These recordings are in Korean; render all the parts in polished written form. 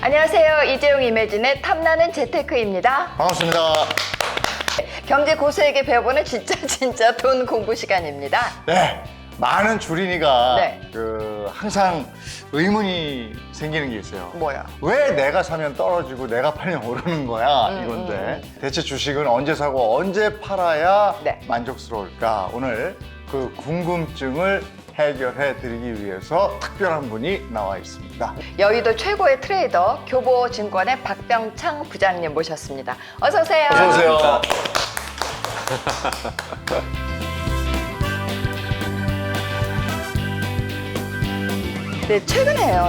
안녕하세요. 이재용 이매진의 탐나는 재테크입니다. 반갑습니다. 경제 고수에게 배워보는 진짜 돈 공부 시간입니다. 네, 많은 주린이가 네. 항상 의문이 생기는 게 있어요. 뭐야? 왜 내가 사면 떨어지고 내가 팔면 오르는 거야? 이건데 대체 주식은 언제 사고 언제 팔아야 네. 만족스러울까? 오늘 그 궁금증을 해결해 드리기 위해서 특별한 분이 나와 있습니다. 여의도 최고의 트레이더 교보증권의 박병창 부장님 모셨습니다. 어서 오세요. 어서 오세요. 네, 최근에요.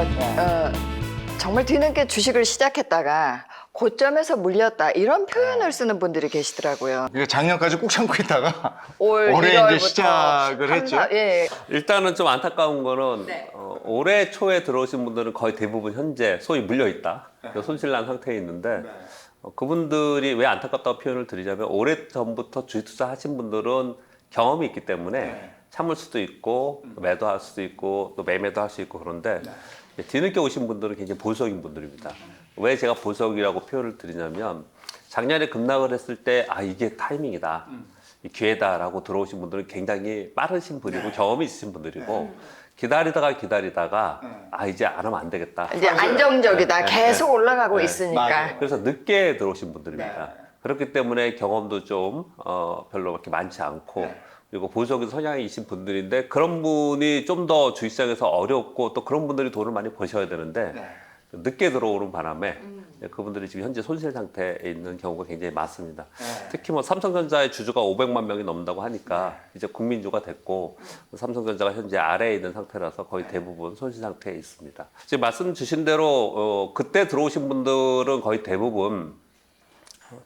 정말 뒤늦게 주식을 시작했다가 고점에서 물렸다 이런 표현을 쓰는 분들이 계시더라고요. 이게 작년까지 꾹 참고 있다가 올 올해 1월부터 이제 시작을 했죠. 예. 일단은 좀 안타까운 거는 네. 올해 초에 들어오신 분들은 거의 대부분 현재 소위 물려있다. 손실난 상태에 있는데 그분들이 왜 안타깝다고 표현을 드리자면 오래전부터 주식 투자하신 분들은 경험이 있기 때문에 참을 수도 있고 매도할 수도 있고 또 매매도 할 수 있고 그런데 뒤늦게 오신 분들은 굉장히 보수적인 분들입니다. 왜 제가 보수적이라고 표현을 드리냐면 작년에 급락을 했을 때 아 이게 타이밍이다. 이 기회다라고 들어오신 분들은 굉장히 빠르신 분이고 경험이 있으신 분들이고 기다리다가 아 이제 안 하면 안 되겠다. 이제 안정적이다. 네, 계속 올라가고 네. 있으니까. 맞아요. 그래서 늦게 들어오신 분들입니다. 그렇기 때문에 경험도 좀 별로 그렇게 많지 않고 그리고 보수적인 성향이신 분들인데 그런 분이 좀 더 주식시장에서 어렵고 또 그런 분들이 돈을 많이 버셔야 되는데 늦게 들어오는 바람에 그분들이 지금 현재 손실 상태에 있는 경우가 굉장히 많습니다. 특히 뭐 삼성전자의 주주가 500만 명이 넘는다고 하니까 이제 국민주가 됐고 삼성전자가 현재 아래에 있는 상태라서 거의 대부분 손실 상태에 있습니다. 지금 말씀 주신 대로 그때 들어오신 분들은 거의 대부분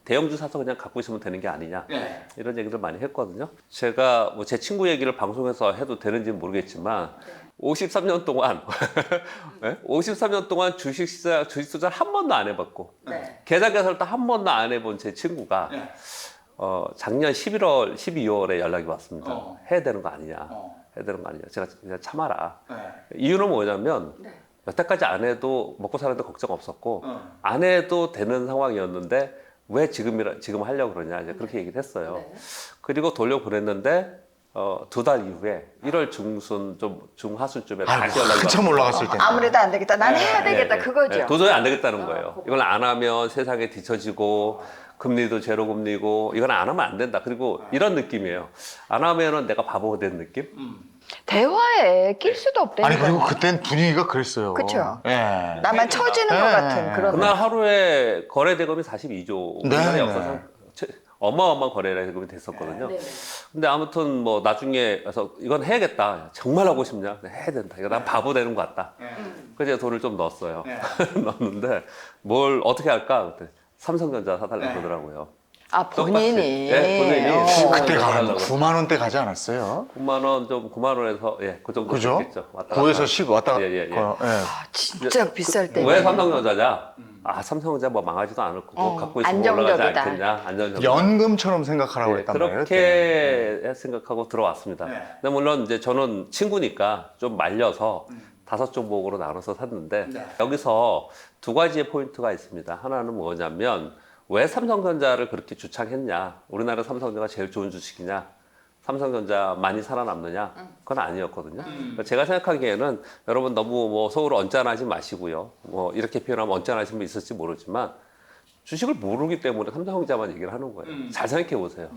대형주 사서 그냥 갖고 있으면 되는 게 아니냐 이런 얘기를 많이 했거든요. 제가 뭐 제 친구 얘기를 방송에서 해도 되는지는 모르겠지만 53년 동안 53년 동안 주식 투자를 한 번도 안 해봤고 계좌 개설도 한 번도 안 해본 제 친구가 작년 11월, 12월에 연락이 왔습니다. 해야 되는 거 아니냐, 해야 되는 거 아니냐. 제가 그냥 참아라. 이유는 뭐냐면 여태까지 안 해도 먹고 사는데 걱정 없었고 안 해도 되는 상황이었는데 왜 지금 하려고 그러냐 이제 그렇게 얘기를 했어요. 그리고 돌려보냈는데 2달 이후에 1월 중순 중하순쯤에 다시 연락이 한참 왔어요. 올라갔을 텐데. 아무래도 안 되겠다. 난 해야 되겠다. 그거죠. 도저히 안 되겠다는 거예요. 이걸 안 하면 세상에 뒤처지고 금리도 제로 금리고 이건 안 하면 안 된다. 그리고 이런 느낌이에요. 안 하면은 내가 바보가 된 느낌? 대화에 낄 수도 없다니까. 아니 그리고 그땐 분위기가 그랬어요. 그쵸. 예. 나만 처지는 것 같은 그런. 그날 하루에 거래 대금이 42조 우리나라에 네, 없어서 어마어마한 거래 대금이 됐었거든요. 근데 아무튼 뭐 나중에 그래서 이건 해야겠다. 정말 하고 싶냐? 해야 된다. 이거 난 바보 되는 것 같다. 그래서 돈을 좀 넣었어요. 넣었는데 뭘 어떻게 할까? 그때 삼성전자 사달라고 그러더라고요. 아, 본인이. 네, 본인이. 그때 가 사달라고. 9만 원대 가지 않았어요? 9만 원, 9만 원에서 그 정도 그죠? 됐겠죠. 왔다 갔다. 9에서 10 왔다. 예. 아, 진짜 비쌀 때. 왜 삼성전자냐? 삼성전자 뭐 망하지도 않을 거고 갖고 있으면 올라가지 안정적이다. 않겠냐? 안정적이다. 연금처럼 생각하라고 네, 했단 말이에요. 그렇게 생각하고 들어왔습니다. 근데 물론 이제 저는 친구니까 좀 말려서 5종목으로 나눠서 샀는데 여기서 두 가지의 포인트가 있습니다. 하나는 뭐냐면 왜 삼성전자를 그렇게 주창했냐? 우리나라 삼성전자가 제일 좋은 주식이냐? 삼성전자 많이 살아남느냐? 그건 아니었거든요. 그러니까 제가 생각하기에는 여러분 너무 뭐 속으로 언짢아하지 마시고요. 뭐 이렇게 표현하면 언짢아하시는 분 있을지 모르지만 주식을 모르기 때문에 삼성전자만 얘기를 하는 거예요. 잘 생각해 보세요.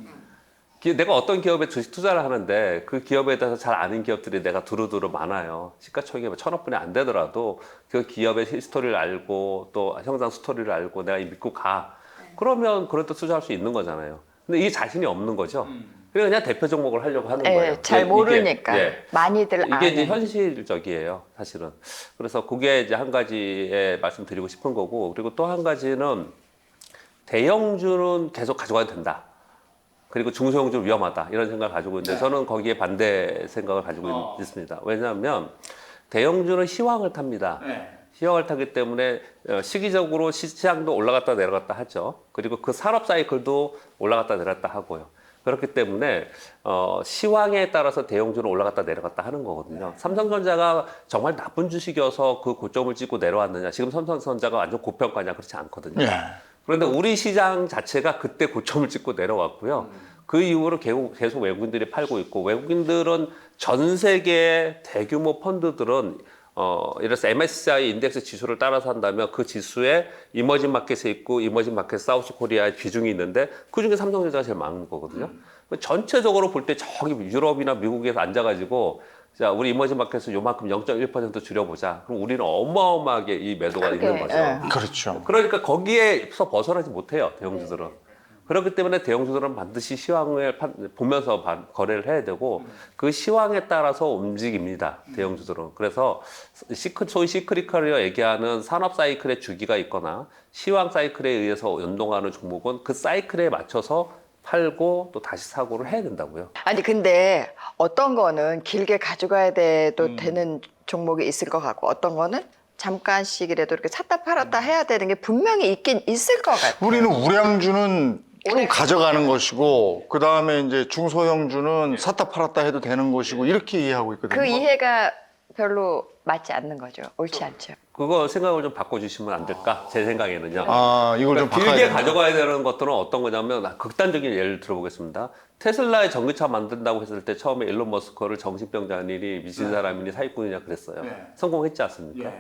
내가 어떤 기업에 주식 투자를 하는데 그 기업에 대해서 잘 아는 기업들이 내가 두루두루 많아요. 시가총액이 1,000억분이 안 되더라도 그 기업의 히스토리를 알고 또 형상 스토리를 알고 내가 믿고 가. 그러면 그럴 때 투자할 수 있는 거잖아요. 근데 이 자신이 없는 거죠. 그냥 대표 종목을 하려고 하는 거예요. 잘 모르니까. 이게, 많이들 이게 아는. 이제 현실적이에요, 사실은. 그래서 그게 이제 한 가지에 말씀드리고 싶은 거고, 그리고 또 한 가지는 대형주는 계속 가져가야 된다. 그리고 중소형주 위험하다. 이런 생각을 가지고 있는데 저는 거기에 반대 생각을 가지고 있습니다. 왜냐하면 대형주는 시황을 탑니다. 시황을 타기 때문에 시기적으로 시장도 올라갔다 내려갔다 하죠. 그리고 그 산업 사이클도 올라갔다 내려갔다 하고요. 그렇기 때문에 시황에 따라서 대형주는 올라갔다 내려갔다 하는 거거든요. 삼성전자가 정말 나쁜 주식이어서 그 고점을 찍고 내려왔느냐, 지금 삼성전자가 완전 고평가냐, 그렇지 않거든요. 예. 그런데 우리 시장 자체가 그때 고점을 찍고 내려왔고요. 그 이후로 계속 외국인들이 팔고 있고, 외국인들은 전 세계 대규모 펀드들은 예를 들어서 MSCI 인덱스 지수를 따라서 한다면 그 지수에 이머징 마켓에 있고 이머징 마켓 사우스 코리아의 비중이 있는데 그중에 삼성전자가 제일 많은 거거든요. 전체적으로 볼 때 저기 유럽이나 미국에서 앉아가지고 자, 우리 이머징 마켓을 요만큼 0.1% 줄여보자. 그럼 우리는 어마어마하게 이 매도가 그러게, 있는 거죠. 예. 그렇죠. 그러니까 거기에서 벗어나지 못해요, 대형주들은. 그렇기 때문에 대형주들은 반드시 시황을 보면서 거래를 해야 되고 그 시황에 따라서 움직입니다, 대형주들은. 그래서 소위 시크리컬이라 얘기하는 산업 사이클의 주기가 있거나 시황 사이클에 의해서 연동하는 종목은 그 사이클에 맞춰서 팔고 또 다시 사고를 해야 된다고요. 아니 근데 어떤 거는 길게 가져가야 돼도 되는 종목이 있을 것 같고 어떤 거는 잠깐씩이라도 이렇게 샀다 팔았다 해야 되는 게 분명히 있긴 있을 것 같아요. 우리는 우량주는 쭉 가져가는 것이고 그 다음에 이제 중소형주는 샀다 팔았다 해도 되는 것이고 이렇게 이해하고 있거든요. 그 이해가 별로 맞지 않는 거죠. 옳지 않죠. 그거 생각을 좀 바꿔주시면 안 될까? 제 생각에는요. 아, 이걸 좀 바꿔야 길게 된다. 가져가야 되는 것들은 어떤 거냐면 극단적인 예를 들어보겠습니다. 테슬라의 전기차 만든다고 했을 때 처음에 일론 머스크를 정신병자니 미친 사람이니 사기꾼이냐 그랬어요. 성공했지 않습니까?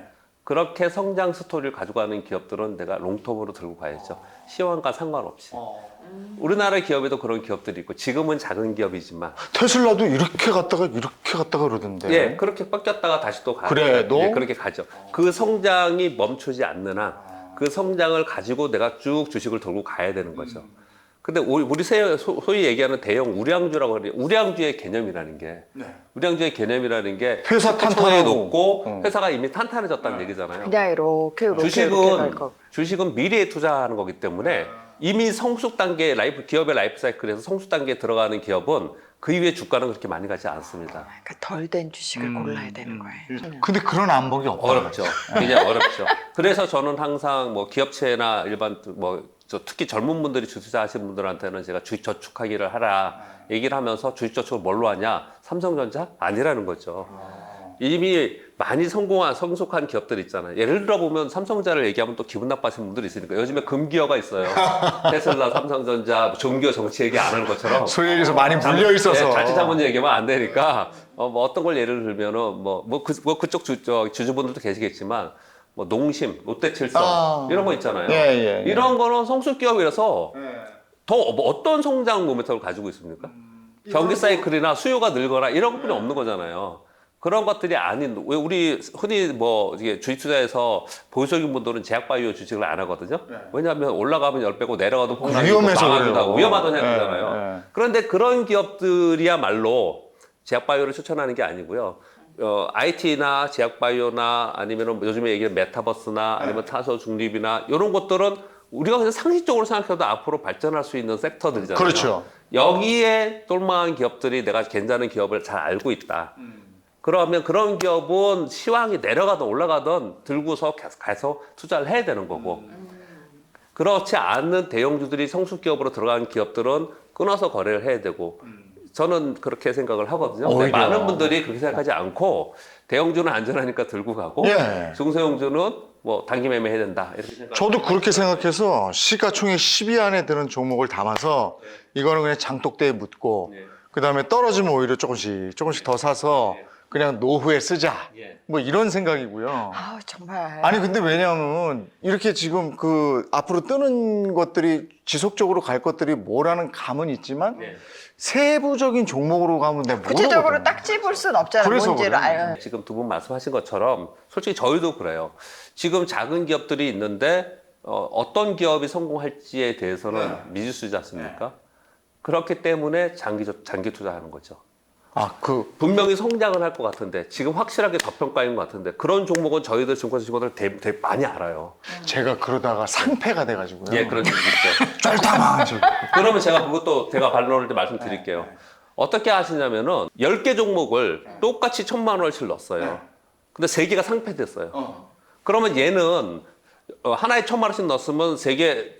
그렇게 성장 스토리를 가져가는 기업들은 내가 롱텀으로 들고 가야죠. 시황과 상관없이. 우리나라 기업에도 그런 기업들이 있고 지금은 작은 기업이지만 테슬라도 이렇게 갔다가 그러던데. 예, 그렇게 꺾였다가 다시 또 가요. 그래도? 예, 그렇게 가죠. 그 성장이 멈추지 않는 한 그 성장을 가지고 내가 쭉 주식을 들고 가야 되는 거죠. 근데 우리 소위 얘기하는 대형 우량주라고 하는 우량주의 개념이라는 게 우량주의 개념이라는 게 회사 시가총액이 탄탄하고. 높고 회사가 이미 탄탄해졌다는 얘기잖아요. 그냥 이렇게 갈 거. 주식은 미래에 투자하는 거기 때문에 이미 성숙 단계 기업의 라이프 사이클에서 성숙 단계에 들어가는 기업은 그 이후에 주가는 그렇게 많이 가지 않습니다. 그러니까 덜 된 주식을 골라야 되는 거예요. 근데 그런 안목이 없다. 어렵죠. 굉장히 어렵죠. 그래서 저는 항상 뭐 기업체나 일반 특히 젊은 분들이 주식 투자하시는 분들한테는 제가 주식 저축하기를 하라 얘기를 하면서 주식 저축을 뭘로 하냐? 삼성전자? 아니라는 거죠. 이미 많이 성숙한 기업들 있잖아요. 예를 들어 보면 삼성전자를 얘기하면 또 기분 나빠하시는 분들이 있으니까 요즘에 금기어가 있어요. 테슬라, 삼성전자, 종기어 정치 얘기 안 하는 것처럼. 소위 얘기해서 많이 물려 있어서. 예, 자칫하면 얘기하면 안 되니까 뭐 어떤 걸 예를 들면은 그쪽 주주분들도 계시겠지만 뭐 농심, 롯데칠성 이런 거 있잖아요. 예. 이런 거는 성숙 기업이라서 더 어떤 성장 모멘텀을 가지고 있습니까? 경기 사이클이나 수요가 늘거나 이런 것뿐이 없는 거잖아요. 그런 것들이 아닌 왜 우리 흔히 뭐 이게 주식 투자에서 보수적인 분들은 제약바이오 주식을 안 하거든요. 왜냐하면 올라가면 10배고 내려가도 폭락이 위험해서 그래요. 위험하다고 생각하잖아요. 그런데 그런 기업들이야말로 제약바이오를 추천하는 게 아니고요. IT나 제약바이오나 아니면 요즘에 얘기하는 메타버스나 아니면 탄소 중립이나 이런 것들은 우리가 그냥 상식적으로 생각해도 앞으로 발전할 수 있는 섹터들이잖아요. 그렇죠. 여기에 똘망한 기업들이 내가 괜찮은 기업을 잘 알고 있다. 그러면 그런 기업은 시황이 내려가든 올라가든 들고서 가서 투자를 해야 되는 거고 그렇지 않은 대형주들이 성숙기업으로 들어간 기업들은 끊어서 거래를 해야 되고 저는 그렇게 생각을 하거든요. 근데 오히려. 많은 분들이 그렇게 생각하지 않고 대형주는 안전하니까 들고 가고 예. 중소형주는 뭐 단기 매매해야 된다 이렇게 생각. 저도 그렇게 생각해서 시가총액 10위 안에 드는 종목을 담아서 이거는 그냥 장독대에 묻고 그 다음에 떨어지면 오히려 조금씩 더 사서 그냥 노후에 쓰자. 뭐 이런 생각이고요. 아 정말. 아니 근데 왜냐하면 이렇게 지금 그 앞으로 뜨는 것들이 지속적으로 갈 것들이 뭐라는 감은 있지만 세부적인 종목으로 가면 내가 구체적으로 모르거든. 딱 집을 순 없잖아요. 그래서 뭔지를 그래요. 알. 지금 두 분 말씀하신 것처럼 솔직히 저희도 그래요. 지금 작은 기업들이 있는데 어떤 기업이 성공할지에 대해서는 미지수지 않습니까? 그렇기 때문에 장기 투자하는 거죠. 분명히 성장을 할 것 같은데 지금 확실하게 저평가인 것 같은데 그런 종목은 저희들 증권사 직원들 되게 많이 알아요. 제가 그러다가 상패가 돼가지고요. 예, 그런 적이 있죠. 쫄딱망하죠. 그러면 제가 제가 반론을 좀 말씀드릴게요. 어떻게 하시냐면은 10개 종목을 똑같이 1,000만 원어치를 넣었어요. 근데 3개가 상패됐어요. 그러면 얘는 하나에 1,000만 원씩 넣었으면 3개,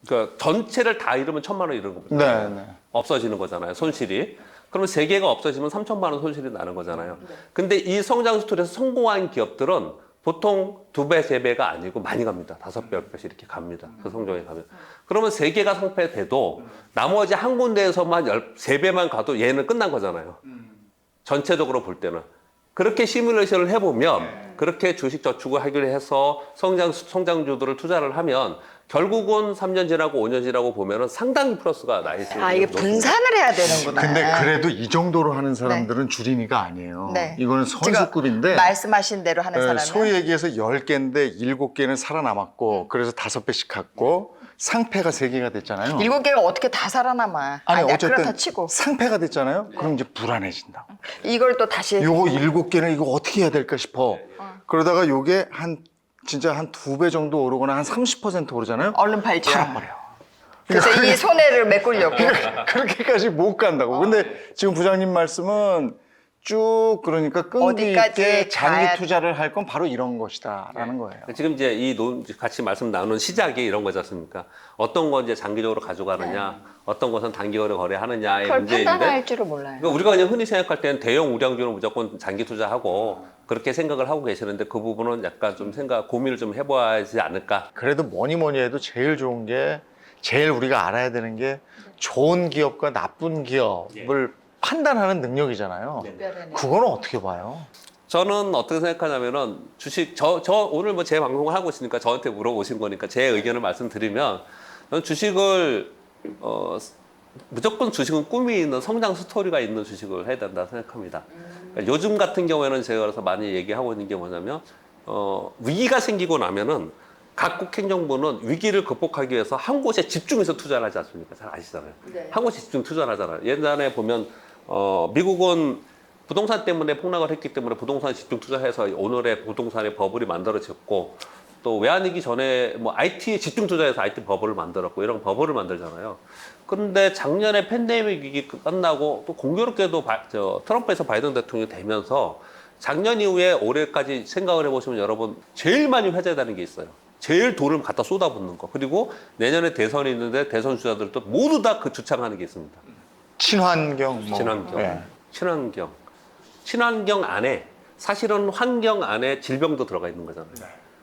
그러니까 전체를 다 잃으면 1,000만 원 잃은 겁니다. 네. 없어지는 거잖아요. 손실이. 그러면 3개가 없어지면 3천만 원 손실이 나는 거잖아요. 근데 이 성장 스토리에서 성공한 기업들은 보통 2배, 3배가 아니고 많이 갑니다. 5배, 10배씩 이렇게 갑니다. 그 성적에 가면. 그러면 3개가 성패돼도 나머지 한 군데에서만 3배만 가도 얘는 끝난 거잖아요. 전체적으로 볼 때는. 그렇게 시뮬레이션을 해보면 그렇게 주식 저축을 하기로 해서 성장주들을 투자를 하면 결국은 3년 지나고 5년 지나고 보면은 상당히 플러스가 나 있어요. 아, 이게 분산을 해야 되는구나. 근데 그래도 이 정도로 하는 사람들은 줄이니가 아니에요. 네. 이거는 선수급인데 말씀하신 대로 하는 사람은 소위 얘기해서 10개인데 7개는 살아남았고 그래서 5배씩 갔고 상패가 3개가 됐잖아요. 7개가 어떻게 다 살아남아. 아니 아니야, 어쨌든 그렇다 치고 상패가 됐잖아요. 그럼 이제 불안해진다. 이걸 또 다시 요거 7개는 이거 어떻게 해야 될까 싶어. 그러다가 요게 진짜 한 2배 정도 오르거나 한 30% 오르잖아요. 얼른 팔죠. 팔아버려. 그래서 이 손해를 메꾸려고. 그렇게까지 못 간다고. 근데 지금 부장님 말씀은 쭉 그러니까 끈기 어디까지 있게 장기 가야- 투자를 할 건 바로 이런 것이다라는 거예요. 지금 이제 같이 말씀 나눈 시작이 이런 거지 않습니까? 어떤 건 이제 장기적으로 가져가느냐, 어떤 것은 단기적으로 거래하느냐의 그걸 문제인데. 판단할 줄을 몰라요. 그러니까 우리가 그냥 흔히 생각할 때는 대형 우량주는 무조건 장기 투자하고 그렇게 생각을 하고 계시는데 그 부분은 약간 좀 고민을 좀 해봐야 하지 않을까. 그래도 뭐니 해도 제일 좋은 게 제일 우리가 알아야 되는 게 좋은 기업과 나쁜 기업을 판단하는 능력이잖아요. 그거는 어떻게 봐요? 저는 어떻게 생각하냐면은 저 오늘 뭐 제 방송을 하고 있으니까 저한테 물어보신 거니까 제 의견을 말씀드리면 저는 주식을 무조건 주식은 꿈이 있는 성장 스토리가 있는 주식을 해야 된다 생각합니다. 그러니까 요즘 같은 경우에는 제가 그래서 많이 얘기하고 있는 게 뭐냐면 위기가 생기고 나면은 각국 행정부는 위기를 극복하기 위해서 한 곳에 집중해서 투자를 하지 않습니까? 잘 아시잖아요. 한 곳에 집중 투자를 하잖아요. 예전에 보면 미국은 부동산 때문에 폭락을 했기 때문에 부동산 집중 투자해서 오늘의 부동산의 버블이 만들어졌고 또 외환위기 전에 뭐 IT에 집중 투자해서 IT 버블을 만들었고 이런 버블을 만들잖아요. 그런데 작년에 팬데믹 위기 끝나고 또 공교롭게도 트럼프에서 바이든 대통령이 되면서 작년 이후에 올해까지 생각을 해보시면 여러분 제일 많이 회자되는 게 있어요. 제일 돈을 갖다 쏟아붓는 거. 그리고 내년에 대선이 있는데 대선 주자들도 모두 다 그 주창하는 게 있습니다. 친환경, 친환경. 예. 친환경 안에 사실은 환경 안에 질병도 들어가 있는 거잖아요.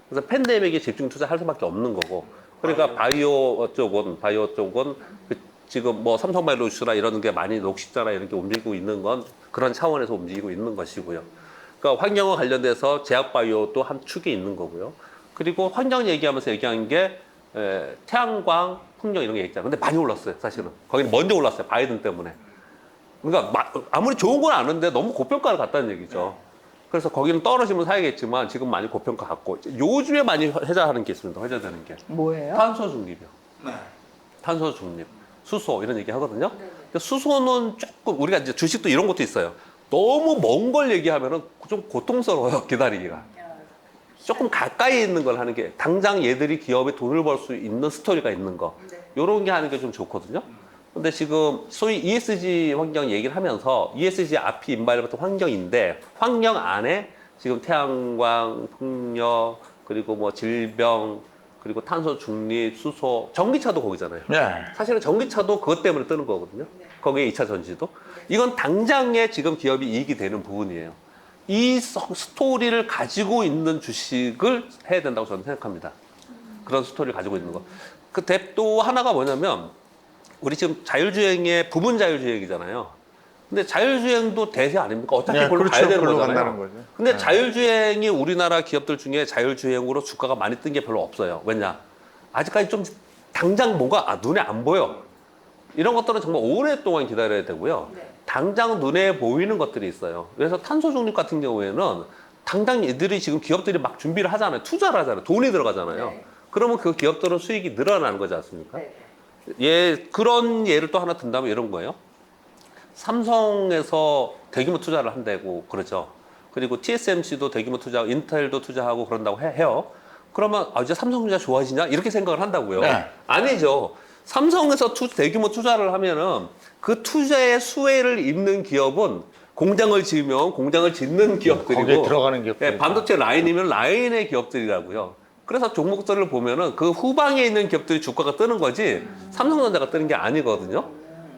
그래서 팬데믹에 집중 투자할 수밖에 없는 거고. 그러니까 바이오 쪽은 지금 뭐 삼성바이오로스나 이런 게 많이 녹십자나 이런 게 움직이고 있는 건 그런 차원에서 움직이고 있는 것이고요. 그러니까 환경과 관련돼서 제약바이오도 한 축이 있는 거고요. 그리고 환경 얘기하면서 얘기한 게 태양광, 풍력 이런 게 있잖아요. 근데 많이 올랐어요, 사실은. 거기는 먼저 올랐어요, 바이든 때문에. 그러니까 아무리 좋은 건 아는데 너무 고평가를 갔다는 얘기죠. 그래서 거기는 떨어지면 사야겠지만 지금 많이 고평가 갔고 요즘에 많이 회자하는 게 있습니다. 회자되는 게 뭐예요? 탄소 중립이요. 탄소 중립, 수소 이런 얘기 하거든요. 근데 수소는 조금 우리가 이제 주식도 이런 것도 있어요. 너무 먼 걸 얘기하면은 좀 고통스러워요, 기다리기가. 조금 가까이 있는 걸 하는 게 당장 얘들이 기업에 돈을 벌 수 있는 스토리가 있는 거 이런 게 하는 게 좀 좋거든요. 근데 지금 소위 ESG 환경 얘기를 하면서 ESG 앞이 인바이러먼트 환경인데 환경 안에 지금 태양광, 풍력 그리고 뭐 질병 그리고 탄소 중립, 수소, 전기차도 거기잖아요. 예. 사실은 전기차도 그것 때문에 뜨는 거거든요. 거기에 2차 전지도. 이건 당장에 지금 기업이 이익이 되는 부분이에요. 이 스토리를 가지고 있는 주식을 해야 된다고 저는 생각합니다. 그런 스토리를 가지고 있는 거. 또 하나가 뭐냐면 우리 지금 자율주행의 부분 자율주행이잖아요. 근데 자율주행도 대세 아닙니까? 어차피 예, 그걸로 그렇죠. 가야 되는 그걸로 거잖아요. 간다는 거죠. 근데 예. 자율주행이 우리나라 기업들 중에 자율주행으로 주가가 많이 뜬 게 별로 없어요. 왜냐? 아직까지 좀 당장 뭐가 눈에 안 보여. 이런 것들은 정말 오랫동안 기다려야 되고요. 당장 눈에 보이는 것들이 있어요. 그래서 탄소 중립 같은 경우에는 당장 이들이 지금 기업들이 막 준비를 하잖아요. 투자를 하잖아요. 돈이 들어가잖아요. 그러면 그 기업들은 수익이 늘어나는 거지 않습니까? 그런 예를 또 하나 든다면 이런 거예요. 삼성에서 대규모 투자를 한다고 그러죠. 그리고 TSMC도 대규모 투자하고 인텔도 투자하고 그런다고 해요. 그러면 이제 삼성전자 좋아지냐? 이렇게 생각을 한다고요. 네. 아니죠. 삼성에서 대규모 투자를 하면은 그 투자의 수혜를 입는 기업은 공장을 지으면 공장을 짓는 기업들이고 거기에 들어가는 기업들. 예, 반도체 라인이면 라인의 기업들이라고요. 그래서 종목들을 보면은 그 후방에 있는 기업들이 주가가 뜨는 거지 삼성전자가 뜨는 게 아니거든요.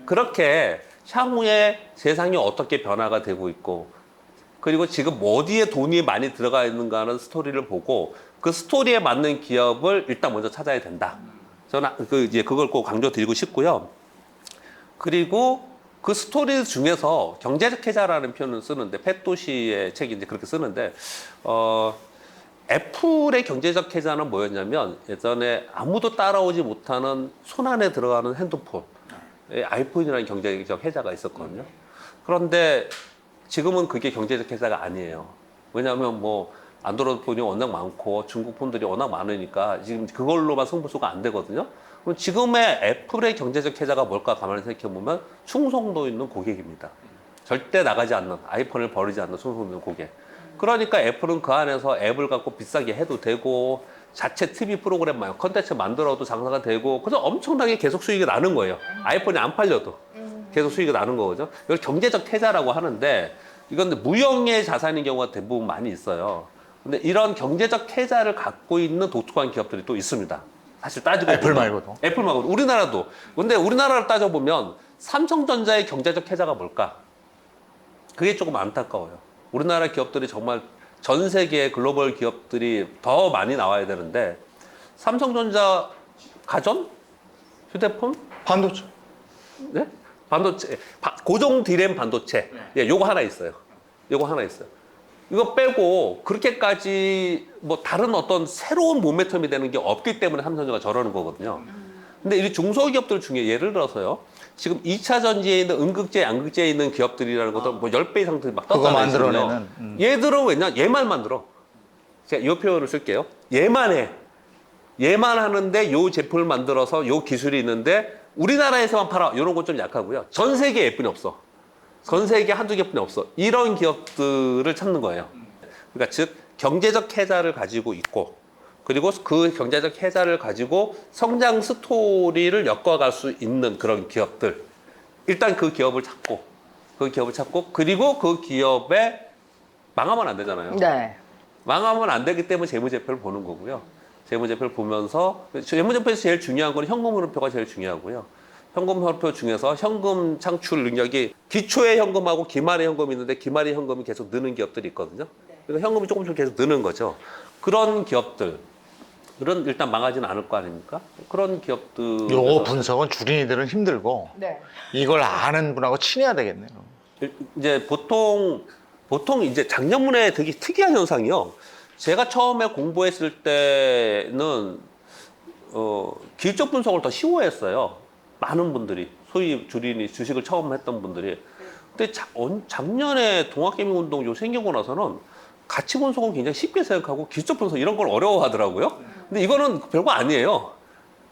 그렇게 향후에 세상이 어떻게 변화가 되고 있고 그리고 지금 어디에 돈이 많이 들어가 있는가 하는 스토리를 보고 그 스토리에 맞는 기업을 일단 먼저 찾아야 된다. 저는 이제 그걸 꼭 강조드리고 싶고요. 그리고 그 스토리 중에서 경제적 해자라는 표현을 쓰는데 팻도시의 책이 이제 그렇게 쓰는데 애플의 경제적 해자는 뭐였냐면 예전에 아무도 따라오지 못하는 손 안에 들어가는 핸드폰 아이폰이라는 경제적 해자가 있었거든요. 그런데 지금은 그게 경제적 해자가 아니에요. 왜냐하면 뭐 안드로이드 폰이 워낙 많고 중국 폰들이 워낙 많으니까 지금 그걸로만 승부수가 안 되거든요. 그럼 지금의 애플의 경제적 해자가 뭘까 가만히 생각해 보면 충성도 있는 고객입니다. 절대 나가지 않는 아이폰을 버리지 않는 충성도 있는 고객. 그러니까 애플은 그 안에서 앱을 갖고 비싸게 해도 되고 자체 TV 프로그램 컨텐츠 만들어도 장사가 되고 그래서 엄청나게 계속 수익이 나는 거예요. 아이폰이 안 팔려도 계속 수익이 나는 거거든요. 이걸 경제적 해자라고 하는데 이건 무형의 자산인 경우가 대부분 많이 있어요. 근데 이런 경제적 해자를 갖고 있는 독특한 기업들이 또 있습니다. 사실 따지고 애플 보면. 말고도. 애플 말고도 우리나라도. 근데 우리나라를 따져보면 삼성전자의 경제적 해자가 뭘까? 그게 조금 안타까워요. 우리나라 기업들이 정말 전 세계의 글로벌 기업들이 더 많이 나와야 되는데 삼성전자 가전? 휴대폰? 반도체. 네? 반도체, 고정 디램 반도체. 예, 요거 하나 있어요. 요거 하나 있어요. 이거 빼고 그렇게까지 뭐 다른 어떤 새로운 모멘텀이 되는 게 없기 때문에 삼성전자가 저러는 거거든요. 근데 이 중소기업들 중에 예를 들어서요. 지금 2차 전지에 있는 음극재, 양극재에 있는 기업들이라는 것도 뭐 10배 이상 막 그거 떴다는 만들어내는. 얘들은 왜냐? 얘만 만들어. 제가 이 표현을 쓸게요. 얘만 해. 얘만 하는데 요 제품을 만들어서 요 기술이 있는데 우리나라에서만 팔아. 이런 건 좀 약하고요. 전 세계에 예쁜이 없어. 전 세계 한두 개뿐이 없어. 이런 기업들을 찾는 거예요. 그러니까 즉 경제적 해자를 가지고 있고 그리고 그 경제적 해자를 가지고 성장 스토리를 엮어갈 수 있는 그런 기업들. 일단 그 기업을 찾고 그리고 그 기업에 망하면 안 되잖아요. 네. 망하면 안 되기 때문에 재무제표를 보는 거고요. 재무제표를 보면서 재무제표에서 제일 중요한 건 현금 흐름표가 제일 중요하고요. 현금 흐름표 중에서 현금 창출 능력이 기초의 현금하고 기말의 현금이 있는데 기말의 현금이 계속 느는 기업들이 있거든요. 그러니까 현금이 조금씩 계속 느는 거죠. 그런 기업들은 일단 망하지는 않을 거 아닙니까? 그런 기업들. 요 분석은 주린이들은 힘들고 네. 이걸 아는 분하고 친해야 되겠네요. 이제 보통 이제 작년문에 되게 특이한 현상이요. 제가 처음에 공부했을 때는 기술적 분석을 더 쉬워했어요. 많은 분들이 소위 주린이 주식을 처음 했던 분들이. 근데 작년에 동학개미운동 요 생기고 나서는 가치 분석은 굉장히 쉽게 생각하고 기술적 분석 이런 걸 어려워하더라고요. 근데 이거는 별거 아니에요.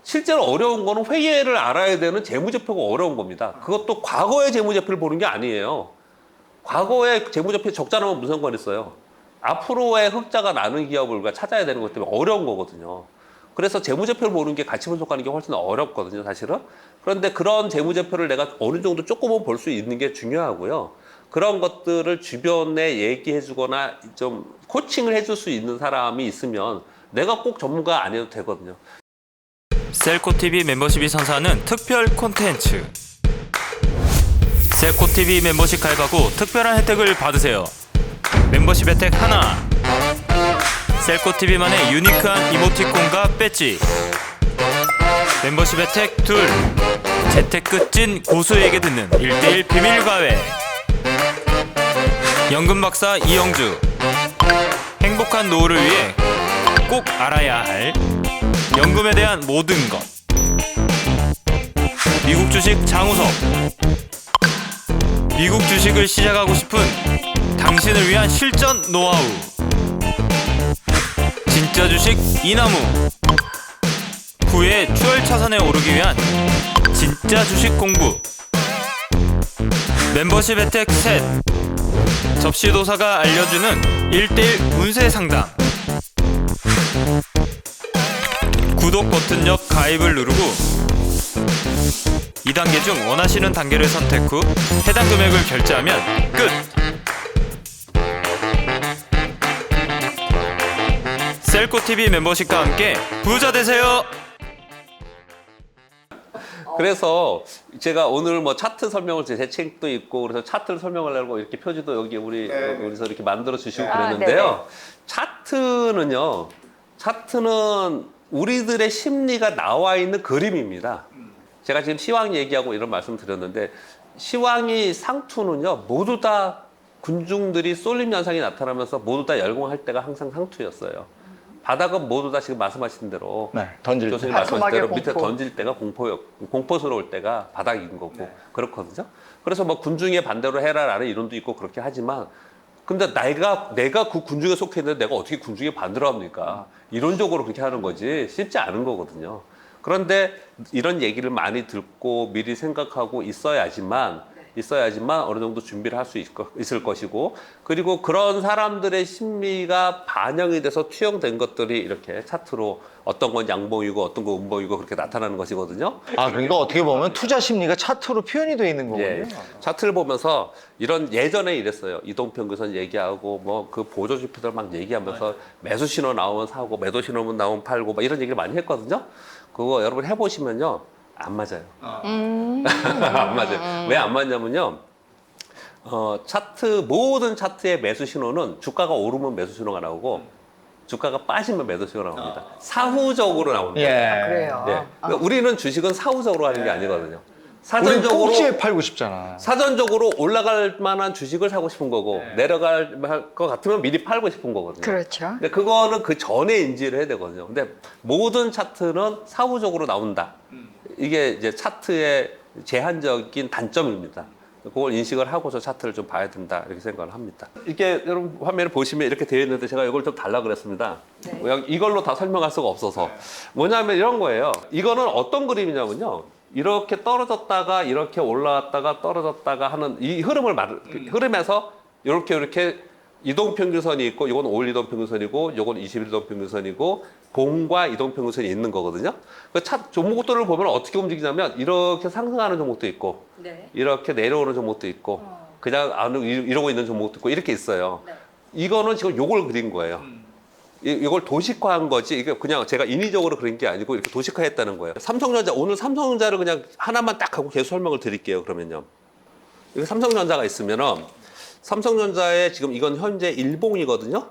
실제로 어려운 거는 회계를 알아야 되는 재무제표가 어려운 겁니다. 그것도 과거의 재무제표를 보는 게 아니에요. 과거의 재무제표 적자 나면 무슨 상관이 있어요. 앞으로의 흑자가 나는 기업을 우리가 찾아야 되는 것 때문에 어려운 거거든요. 그래서 재무제표를 보는 게 가치 분석하는 게 훨씬 어렵거든요, 사실은. 그런데 그런 재무제표를 내가 어느 정도 조금은 볼 수 있는 게 중요하고요. 그런 것들을 주변에 얘기해주거나 좀 코칭을 해줄 수 있는 사람이 있으면 내가 꼭 전문가 안 해도 되거든요. 셀코TV 멤버십이 선사하는 특별 콘텐츠. 셀코TV 멤버십 가입하고 특별한 혜택을 받으세요. 멤버십 혜택 하나, 셀코TV만의 유니크한 이모티콘과 배지. 멤버십 혜택 둘, 재테크 찐 고수에게 듣는 1:1 비밀 과외. 연금 박사 이영주. 행복한 노후를 위해 꼭 알아야 할 연금에 대한 모든 것. 미국 주식 장우석. 미국 주식을 시작하고 싶은 당신을 위한 실전 노하우. 진짜 주식 이나무. 후에 추월차선에 오르기 위한 진짜 주식 공부. 멤버십 혜택 셋. 접시도사가 알려주는 1:1 운세 상담. 구독 버튼 옆 가입을 누르고 2단계 중 원하시는 단계를 선택 후 해당 금액을 결제하면 끝! 셀코TV 멤버십과 함께 부자 되세요! 그래서 제가 오늘 뭐 차트 설명을 제 책도 있고 그래서 차트를 설명하려고 이렇게 표지도 여기 우리서 이렇게 만들어 주시고 그러는데요. 차트는요. 차트는 우리들의 심리가 나와 있는 그림입니다. 제가 지금 시황 얘기하고 이런 말씀 드렸는데 시황이 상투는요. 모두 다 군중들이 쏠림 현상이 나타나면서 모두 다 열공할 때가 항상 상투였어요. 바닥은 모두 다 지금 말씀하신 대로 네, 던질 교수님 때. 말씀하신 대로 공포. 밑에 던질 때가 공포스러울 때가 바닥인 거고 그렇거든요. 그래서 뭐 군중의 반대로 해라라는 이론도 있고 그렇게 하지만 근데 내가 그 군중에 속해 있는데 내가 어떻게 군중에 반대로 합니까? 이론적으로 그렇게 하는 거지 쉽지 않은 거거든요. 그런데 이런 얘기를 많이 듣고 미리 생각하고 있어야지만 어느 정도 준비를 할 수 있을 것이고 그리고 그런 사람들의 심리가 반영이 돼서 투영된 것들이 이렇게 차트로 어떤 건 양봉이고 어떤 건 음봉이고 그렇게 나타나는 것이거든요. 아, 그러니까 어떻게 보면 투자 심리가 차트로 표현이 되어 있는 거군요. 예. 차트를 보면서 이런 예전에 이랬어요. 이동평균선 얘기하고 뭐 그 보조지표들 막 얘기하면서 매수 신호 나오면 사고 매도 신호 나오면 팔고 막 이런 얘기를 많이 했거든요. 그거 여러분 해보시면요. 안 맞아요. 안 맞아요. 왜 안 맞냐면요. 모든 차트의 매수 신호는 주가가 오르면 매수 신호가 나오고 주가가 빠지면 매도 신호가 나옵니다. 사후적으로 나옵니다. 예. 그래요. 예. 그러니까 우리는 주식은 사후적으로 하는 게 아니거든요. 우리 꼭지에 팔고 싶잖아. 사전적으로 올라갈 만한 주식을 사고 싶은 거고 내려갈 것 같으면 미리 팔고 싶은 거거든요. 그렇죠. 근데 그거는 그 전에 인지를 해야 되거든요. 근데 모든 차트는 사후적으로 나온다. 이게 이제 차트의 제한적인 단점입니다. 그걸 인식을 하고서 차트를 좀 봐야 된다 이렇게 생각을 합니다. 이렇게 여러분 화면을 보시면 이렇게 되어 있는데 제가 이걸 좀 달라 그랬습니다. 이걸로 다 설명할 수가 없어서 뭐냐면 이런 거예요. 이거는 어떤 그림이냐면요. 이렇게 떨어졌다가 이렇게 올라왔다가 떨어졌다가 하는 이 흐름에서 이렇게 이동평균선이 있고 이건 5일 이동평균선이고 이건 20일 이동평균선이고 봉과 이동평균선이 있는 거거든요. 그 종목들을 보면 어떻게 움직이냐면 이렇게 상승하는 종목도 있고 이렇게 내려오는 종목도 있고 그냥 이러고 있는 종목도 있고 이렇게 있어요. 이거는 지금 요걸 그린 거예요. 이걸 도식화한 거지 이게 그냥 제가 인위적으로 그린 게 아니고 이렇게 도식화했다는 거예요. 오늘 삼성전자를 그냥 하나만 딱 하고 계속 설명을 드릴게요. 그러면요. 여기 삼성전자가 있으면은 삼성전자의 지금 이건 현재 일봉이거든요.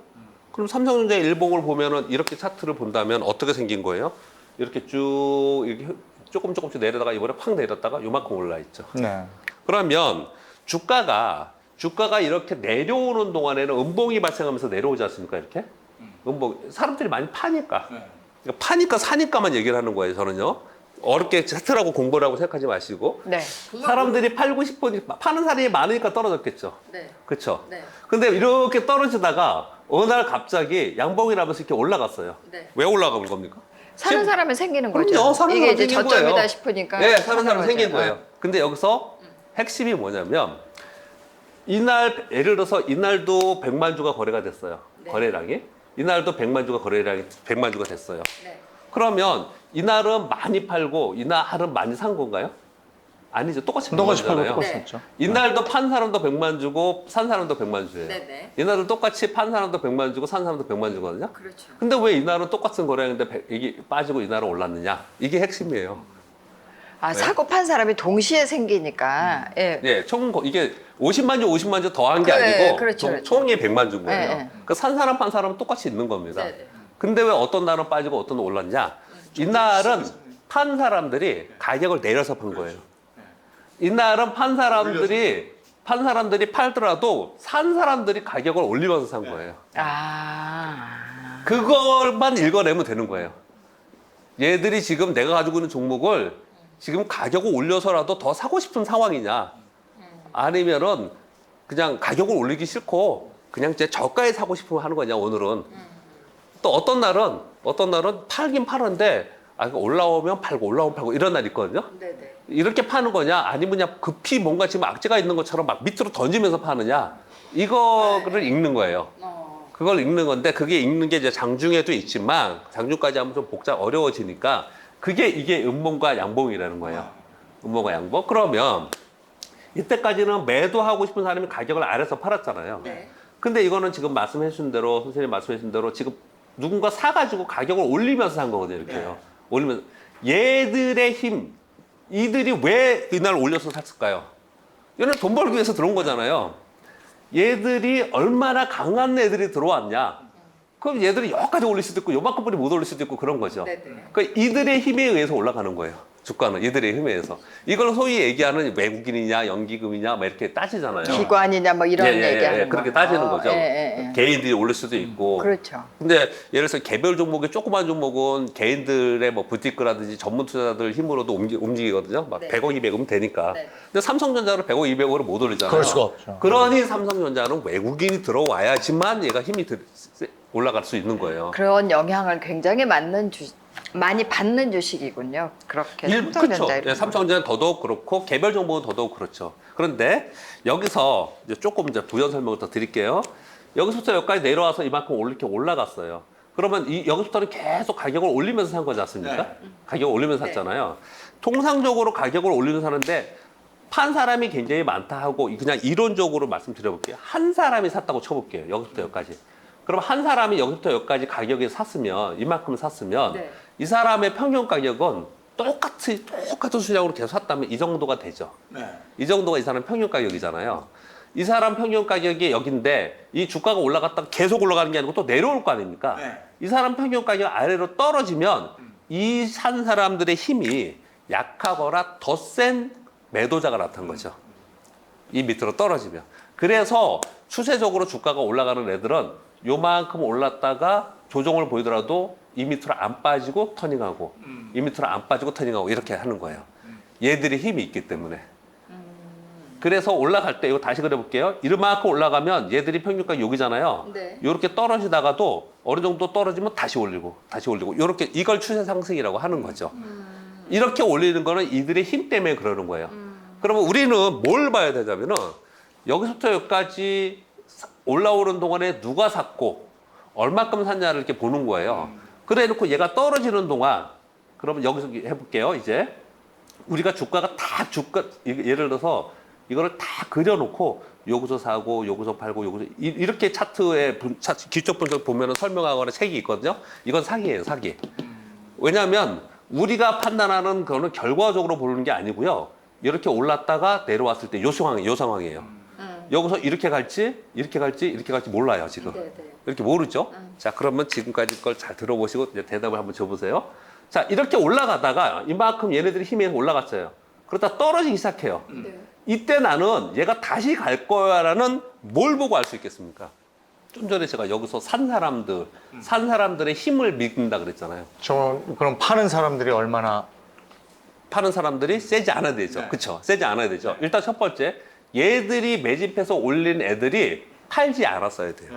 그럼 삼성전자의 일봉을 보면은 이렇게 차트를 본다면 어떻게 생긴 거예요? 이렇게 쭉 이렇게 조금씩 내려다가 이번에 확 내렸다가 요만큼 올라 있죠. 네. 그러면 주가가 이렇게 내려오는 동안에는 음봉이 발생하면서 내려오지 않습니까? 이렇게 음봉 사람들이 많이 파니까 그러니까 파니까 사니까만 얘기를 하는 거예요. 저는요. 어렵게 차트라고 공부를 하고 생각하지 마시고 네. 사람들이 팔고 싶으니까 파는 사람이 많으니까 떨어졌겠죠. 네. 그렇죠. 네. 근데 이렇게 떨어지다가 어느 날 갑자기 양봉이 나면서 이렇게 올라갔어요. 네. 왜 올라간 겁니까? 사는 사람은 생기는 그럼요. 거죠. 사는 이게 사람은 이제 생긴 저점이다 거예요. 싶으니까. 네, 사는 사람은 거죠. 생긴 거예요. 근데 여기서 핵심이 뭐냐면 이날 예를 들어서 이날도 100만 주가 거래가 됐어요. 네. 거래량이. 이날도 100만 주가 거래량이 100만 주가 됐어요. 네. 그러면 이날은 많이 팔고 이날은 많이 산 건가요? 아니죠. 똑같이 팔고 똑같이 팔고 거잖아요. 똑같이 네. 했죠. 이날도 판 사람도 100만 주고 산 사람도 100만 주예요. 네네. 이날은 똑같이 판 사람도 100만 주고 산 사람도 100만 주거든요. 그렇죠. 근데 왜 이날은 똑같은 거래량인데 이게 빠지고 이날은 올랐느냐? 이게 핵심이에요. 아, 사고 판 사람이 동시에 생기니까. 예. 예, 이게 50만 주 더한 게 네, 아니고 그렇죠, 그렇죠. 총이 100만 주인 거예요. 네, 네. 그 산 사람 판 사람은 똑같이 있는 겁니다. 네네. 근데 왜 어떤 날은 빠지고 어떤 날은 올랐냐? 이날은 판 사람들이 가격을 내려서 판 거예요. 이날은 판 사람들이 팔더라도 산 사람들이 가격을 올리면서 산 거예요. 아. 그걸만 읽어내면 되는 거예요. 얘들이 지금 내가 가지고 있는 종목을 지금 가격을 올려서라도 더 사고 싶은 상황이냐? 아니면은 그냥 가격을 올리기 싫고 그냥 제 저가에 사고 싶으면 하는 거냐, 오늘은. 또 어떤 날은 팔긴 파는데 올라오면 팔고 이런 날 있거든요. 네네. 이렇게 파는 거냐 아니면 그냥 급히 뭔가 지금 악재가 있는 것처럼 막 밑으로 던지면서 파느냐 이거를 읽는 거예요. 그걸 읽는 건데 그게 읽는 게 이제 장중에도 있지만 장중까지 하면 좀 어려워지니까 이게 음봉과 양봉이라는 거예요. 음봉과 양봉. 그러면 이때까지는 매도하고 싶은 사람이 가격을 아래서 팔았잖아요. 네. 근데 이거는 지금 말씀해 주신 대로 선생님 말씀해 주신 대로 지금 누군가 사가지고 가격을 올리면서 산 거거든요. 이렇게요. 올리면서 얘들의 힘 이들이 왜 이날 올려서 샀을까요? 얘는 돈 벌기 위해서 들어온 거잖아요. 얘들이 얼마나 강한 애들이 들어왔냐? 그럼 얘들이 여기까지 올릴 수도 있고 요만큼뿐이 못 올릴 수도 있고 그런 거죠. 그러니까 이들의 힘에 의해서 올라가는 거예요. 주가는 이들의 힘에 의해서. 이걸 소위 얘기하는 외국인이냐 연기금이냐 막 이렇게 따지잖아요. 기관이냐 뭐 이런 얘기하는 그렇게 거. 따지는 거죠. 예. 개인들이 올릴 수도 있고. 그렇죠. 근데 예를 들어서 개별 종목의 조그만 종목은 개인들의 뭐 부티크라든지 전문 투자자들 힘으로도 움직이거든요. 막 100억, 200억은 되니까. 근데 삼성전자를 100억, 200억으로 못 올리잖아요. 그럴 수가 없죠. 그러니 삼성전자는 외국인이 들어와야지만 얘가 힘이 올라갈 수 있는 거예요. 그런 영향을 굉장히 많이 받는 주식이군요. 그렇게 그렇죠. 삼성전자 이런 거. 삼성전자는 더더욱 그렇고 개별 정보는 더더욱 그렇죠. 그런데 여기서 이제 조금 이제 부연 설명을 더 드릴게요. 여기서부터 여기까지 내려와서 이만큼 이렇게 올라갔어요. 그러면 여기서부터는 계속 가격을 올리면서 산 거지 않습니까? 가격을 올리면서 샀잖아요. 통상적으로 가격을 올리면서 사는데 판 사람이 굉장히 많다 하고 그냥 이론적으로 말씀드려볼게요. 한 사람이 샀다고 쳐볼게요. 여기서부터 여기까지. 그럼 한 사람이 여기부터 여기까지 가격에 샀으면 이만큼 샀으면 이 사람의 평균 가격은 똑같은 수량으로 계속 샀다면 이 정도가 되죠. 이 정도가 이 사람 평균 가격이잖아요. 이 사람 평균 가격이 여긴데 이 주가가 올라갔다가 계속 올라가는 게 아니고 또 내려올 거 아닙니까? 이 사람 평균 가격 아래로 떨어지면 이 산 사람들의 힘이 약하거나 더 센 매도자가 나타난 거죠. 이 밑으로 떨어지면. 그래서 추세적으로 주가가 올라가는 애들은 요만큼 올랐다가 조정을 보이더라도 이 밑으로 안 빠지고 터닝하고 이 밑으로 안 빠지고 터닝하고 이렇게 하는 거예요. 얘들이 힘이 있기 때문에. 그래서 올라갈 때 이거 다시 그려볼게요. 이만큼 올라가면 얘들이 평균가 여기잖아요. 이렇게 떨어지다가도 어느 정도 떨어지면 다시 올리고 이렇게 이걸 추세 상승이라고 하는 거죠. 이렇게 올리는 거는 이들의 힘 때문에 그러는 거예요. 그러면 우리는 뭘 봐야 되냐면은 여기서부터 여기까지 올라오는 동안에 누가 샀고 얼마큼 샀냐를 이렇게 보는 거예요. 그래 놓고 얘가 떨어지는 동안 그러면 여기서 해볼게요. 이제 우리가 주가가 예를 들어서 이거를 다 그려놓고 여기서 사고 여기서 팔고 여기서 이렇게 차트 기초 분석 보면은 설명하거나 책이 있거든요. 이건 사기예요, 사기. 왜냐하면 우리가 판단하는 거는 결과적으로 보는 게 아니고요. 이렇게 올랐다가 내려왔을 때 요 상황이에요. 여기서 이렇게 갈지 몰라요, 지금. 이렇게 모르죠? 자, 그러면 지금까지 걸 잘 들어보시고 이제 대답을 한번 줘보세요. 자, 이렇게 올라가다가 이만큼 얘네들이 힘이 올라갔어요. 그러다 떨어지기 시작해요. 이때 나는 얘가 다시 갈 거야라는 뭘 보고 알 수 있겠습니까? 좀 전에 제가 여기서 산 사람들의 힘을 믿는다 그랬잖아요. 그럼 파는 사람들이 얼마나 파는 사람들이 세지 않아야 되죠. 그쵸? 세지 않아야 되죠. 일단 첫 번째, 얘들이 매집해서 올린 애들이 팔지 않았어야 돼요.